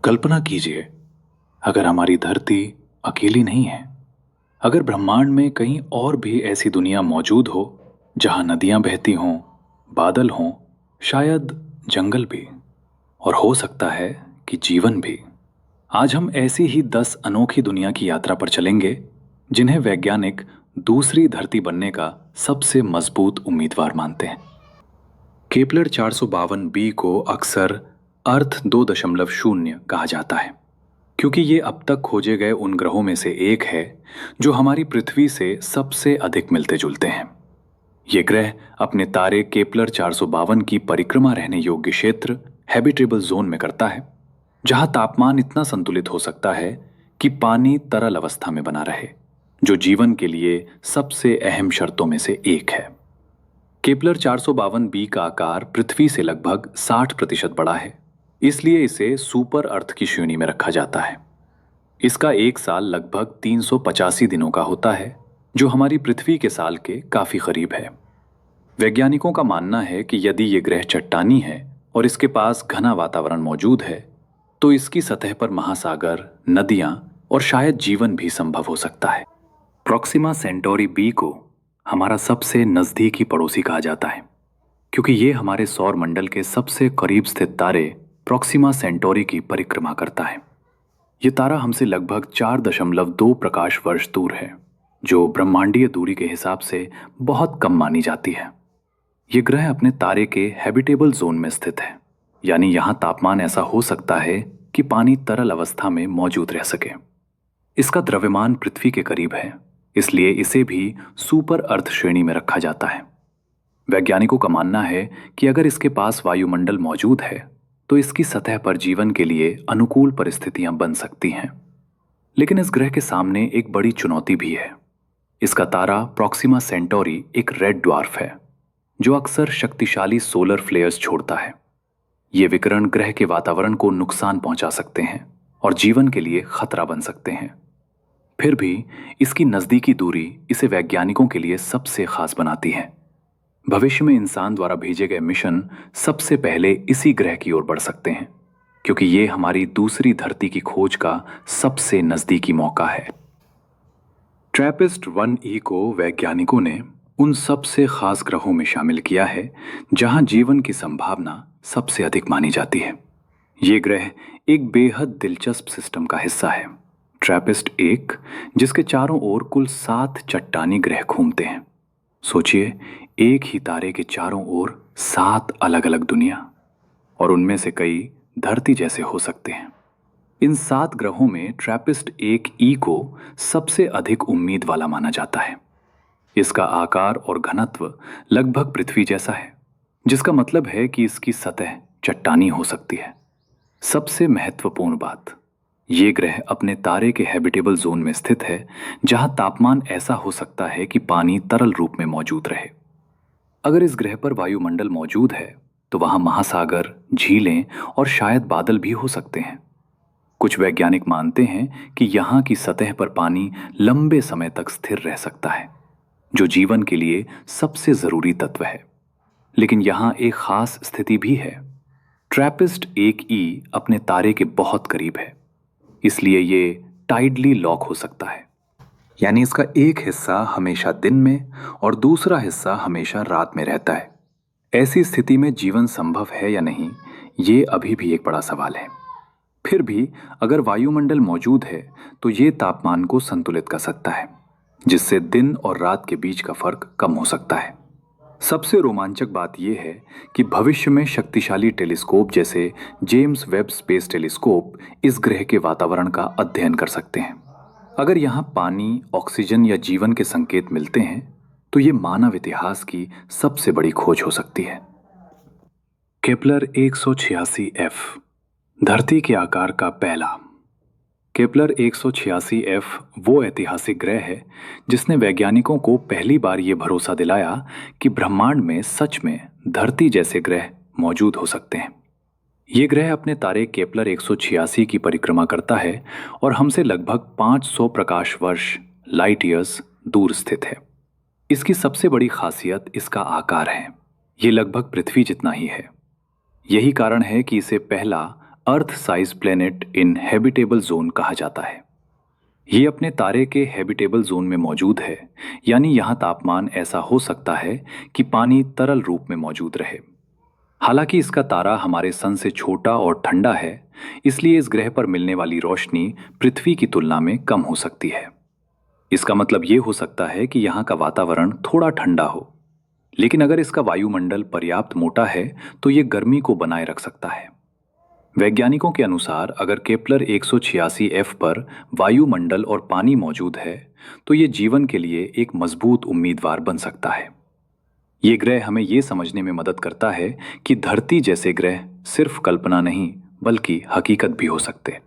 कल्पना कीजिए, अगर हमारी धरती अकेली नहीं है, अगर ब्रह्मांड में कहीं और भी ऐसी दुनिया मौजूद हो जहां नदियां बहती हों, बादल हों, शायद जंगल भी, और हो सकता है कि जीवन भी। आज हम ऐसी ही 10 अनोखी दुनिया की यात्रा पर चलेंगे जिन्हें वैज्ञानिक दूसरी धरती बनने का सबसे मजबूत उम्मीदवार मानते हैं। केपलर 452 बी को अक्सर अर्थ 2.0 कहा जाता है, क्योंकि ये अब तक खोजे गए उन ग्रहों में से एक है जो हमारी पृथ्वी से सबसे अधिक मिलते जुलते हैं। ये ग्रह अपने तारे केपलर 452 की परिक्रमा रहने योग्य क्षेत्र हैबिटेबल जोन में करता है, जहां तापमान इतना संतुलित हो सकता है कि पानी तरल अवस्था में बना रहे, जो जीवन के लिए सबसे अहम शर्तों में से एक है। केपलर 452 बी का आकार पृथ्वी से लगभग 60% बड़ा है, इसलिए इसे सुपर अर्थ की श्रेणी में रखा जाता है। इसका एक साल लगभग 385 दिनों का होता है, जो हमारी पृथ्वी के साल के काफी करीब है। वैज्ञानिकों का मानना है कि यदि ये ग्रह चट्टानी है और इसके पास घना वातावरण मौजूद है, तो इसकी सतह पर महासागर, नदियां और शायद जीवन भी संभव हो सकता है। प्रॉक्सिमा सेंटोरी बी को हमारा सबसे नजदीकी पड़ोसी कहा जाता है, क्योंकि ये हमारे सौर मंडल के सबसे करीब स्थित तारे प्रॉक्सिमा सेंटोरी की परिक्रमा करता है। ये तारा हमसे लगभग 4.2 प्रकाश वर्ष दूर है, जो ब्रह्मांडीय दूरी के हिसाब से बहुत कम मानी जाती है। ये ग्रह अपने तारे के हैबिटेबल जोन में स्थित है, यानी यहाँ तापमान ऐसा हो सकता है कि पानी तरल अवस्था में मौजूद रह सके। इसका द्रव्यमान पृथ्वी के करीब है, इसलिए इसे भी सुपर अर्थ श्रेणी में रखा जाता है। वैज्ञानिकों का मानना है कि अगर इसके पास वायुमंडल मौजूद है तो इसकी सतह पर जीवन के लिए अनुकूल परिस्थितियां बन सकती हैं। लेकिन इस ग्रह के सामने एक बड़ी चुनौती भी है। इसका तारा प्रॉक्सिमा सेंटोरी एक रेड ड्वार्फ है, जो अक्सर शक्तिशाली सोलर फ्लेयर्स छोड़ता है। ये विकिरण ग्रह के वातावरण को नुकसान पहुंचा सकते हैं और जीवन के लिए खतरा बन सकते हैं। फिर भी इसकी नजदीकी दूरी इसे वैज्ञानिकों के लिए सबसे खास बनाती है। भविष्य में इंसान द्वारा भेजे गए मिशन सबसे पहले इसी ग्रह की ओर बढ़ सकते हैं, क्योंकि ये हमारी दूसरी धरती की खोज का सबसे नजदीकी मौका है। ट्रैपिस्ट 1E को वैज्ञानिकों ने उन सबसे खास ग्रहों में शामिल किया है जहां जीवन की संभावना सबसे अधिक मानी जाती है। ये ग्रह एक बेहद दिलचस्प सिस्टम का हिस्सा है, ट्रैपिस्ट 1, जिसके चारों ओर कुल 7 चट्टानी ग्रह घूमते हैं। सोचिए, एक ही तारे के चारों ओर 7 अलग अलग दुनिया, और उनमें से कई धरती जैसे हो सकते हैं। इन 7 ग्रहों में ट्रैपिस्ट 1E को सबसे अधिक उम्मीद वाला माना जाता है। इसका आकार और घनत्व लगभग पृथ्वी जैसा है, जिसका मतलब है कि इसकी सतह चट्टानी हो सकती है। सबसे महत्वपूर्ण बात, ये ग्रह अपने तारे के हैबिटेबल जोन में स्थित है, जहां तापमान ऐसा हो सकता है कि पानी तरल रूप में मौजूद रहे। अगर इस ग्रह पर वायुमंडल मौजूद है तो वहां महासागर, झीलें और शायद बादल भी हो सकते हैं। कुछ वैज्ञानिक मानते हैं कि यहाँ की सतह पर पानी लंबे समय तक स्थिर रह सकता है, जो जीवन के लिए सबसे जरूरी तत्व है। लेकिन यहाँ एक खास स्थिति भी है। ट्रैपिस्ट 1E अपने तारे के बहुत करीब है, इसलिए ये टाइडली लॉक हो सकता है, यानी इसका एक हिस्सा हमेशा दिन में और दूसरा हिस्सा हमेशा रात में रहता है। ऐसी स्थिति में जीवन संभव है या नहीं, ये अभी भी एक बड़ा सवाल है। फिर भी अगर वायुमंडल मौजूद है तो ये तापमान को संतुलित कर सकता है, जिससे दिन और रात के बीच का फर्क कम हो सकता है। सबसे रोमांचक बात यह है कि भविष्य में शक्तिशाली टेलीस्कोप जैसे जेम्स वेब स्पेस टेलीस्कोप इस ग्रह के वातावरण का अध्ययन कर सकते हैं। अगर यहाँ पानी, ऑक्सीजन या जीवन के संकेत मिलते हैं तो ये मानव इतिहास की सबसे बड़ी खोज हो सकती है। केपलर 186F, धरती के आकार का पहला। केपलर 186F वो ऐतिहासिक ग्रह है जिसने वैज्ञानिकों को पहली बार ये भरोसा दिलाया कि ब्रह्मांड में सच में धरती जैसे ग्रह मौजूद हो सकते हैं। ये ग्रह अपने तारे केपलर 186 की परिक्रमा करता है और हमसे लगभग 500 प्रकाश वर्ष लाइट ईयर्स दूर स्थित है। इसकी सबसे बड़ी खासियत इसका आकार है। ये लगभग पृथ्वी जितना ही है। यही कारण है कि इसे पहला earth size planet in habitable zone कहा जाता है। ये अपने तारे के हैबिटेबल जोन में मौजूद है, यानी यहाँ तापमान ऐसा हो सकता है कि पानी तरल रूप में मौजूद रहे। हालांकि इसका तारा हमारे सन से छोटा और ठंडा है, इसलिए इस ग्रह पर मिलने वाली रोशनी पृथ्वी की तुलना में कम हो सकती है। इसका मतलब ये हो सकता है कि यहाँ का वातावरण थोड़ा ठंडा हो, लेकिन अगर इसका वायुमंडल पर्याप्त मोटा है तो ये गर्मी को बनाए रख सकता है। वैज्ञानिकों के अनुसार अगर केपलर 186f पर वायुमंडल और पानी मौजूद है तो ये जीवन के लिए एक मजबूत उम्मीदवार बन सकता है। ये ग्रह हमें ये समझने में मदद करता है कि धरती जैसे ग्रह सिर्फ कल्पना नहीं बल्कि हकीकत भी हो सकते।